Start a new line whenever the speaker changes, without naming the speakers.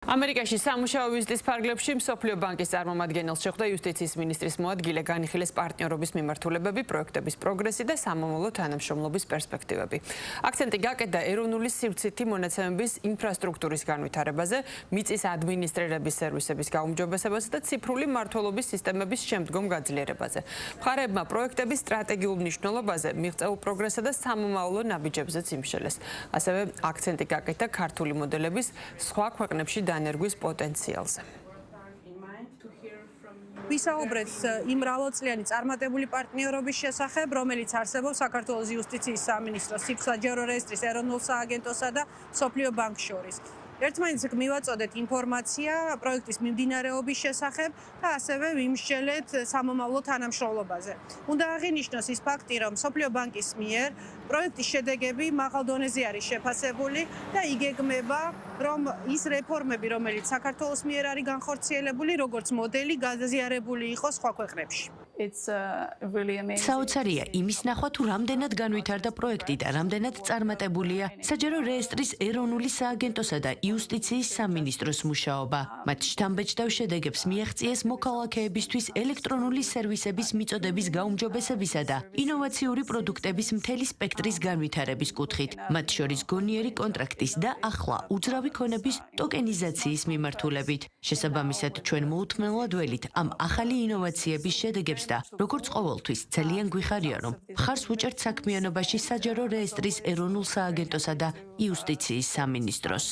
ამერიკაში სამუშაო ვიზიტის ფარგლებში მსოფლიო ბანკის წარმომადგენელს შეხვდა იუსტიციის მინისტრის მოადგილე განიხილეს პარტნიორობის მიმართულებები, პროექტების პროგრესი და სამომავლო თანამშრომლობის პერსპექტივები. აქცენტი გაკეთდა ეროვნული სივრცითი მონაცემების ინფრასტრუქტურის განვითარებაზე, მიწის ადმინისტრირების სერვისების გაუმჯობესებაზე და ციფრული მმართველობის სისტემების შემდგომ გაძლიერებაზე. მხარეებმა პროექტების სტრატეგიულ მნიშვნელობაზე, მიღწეულ პროგრესსა და სამომავლო ნაბიჯებზეც იმშელეს. ასევე აქცენტი გაკეთდა ქართული მოდელების სხვა ქვეყნებში დანერგვის პოტენციალზე.
ვისაუბრეთ იმ მრავალწლიანი წარმატებული პარტნიორობის შესახებ, რომელიც არსებობს საქართველოს იუსტიციის სამინისტროს, საჯარო რეესტრის ეროვნულ სააგენტოსა და მსოფლიო ბანკს შორის. ერთმანეთს მივაწოდეთ ინფორმაცია პროექტის მიმდინარეობის შესახებ და ასევე ვიმსჯელეთ სამომავლო თანამშრომლობაზე. უნდა აღინიშნოს ის ფაქტი, რომ მსოფლიო ბანკის მიერ პროექტის შედეგები მაღალ დონეზე არის შეფასებული და იგეგმება, რომ ის რეფორმები, რომელიც საქართველოს მიერ არის განხორციელებული, როგორც მოდელი გაზიარებული იყოს სხვა ქვეყნებში.
საოცარია იმის ნახვა, თუ რამდენად განვითარდა პროექტი და რამდენად წარმატებულია საჯარო რეესტრის ეროვნული სააგენტოსა და იუსტიციის სამინისტროს მუშაობა. მათ შთამბეჭდავ შედეგებს მიაღწიეს მოქალაქეებისთვის ელექტრონული სერვისების მიწოდების გაუმჯობესებისა და ინოვაციური პროდუქტების მთელი სპექტრის განვითარების კუთხით, მათ შორის გონიერი კონტრაქტის და ახლა უძრავი ქონების ტოკენიზაციის მიმართულებით. შესაბამისად, ჩვენ მოუთმენლად ველით ამ ახალი ინოვაციების შედეგებს და როგორც ყოველთვის ძალიან გვიხარია, რომ მხარს ვუჭერთ საქმიანობაში საჯარო რეესტრის ეროვნულ სააგენტოსა და იუსტიციის სამინისტროს.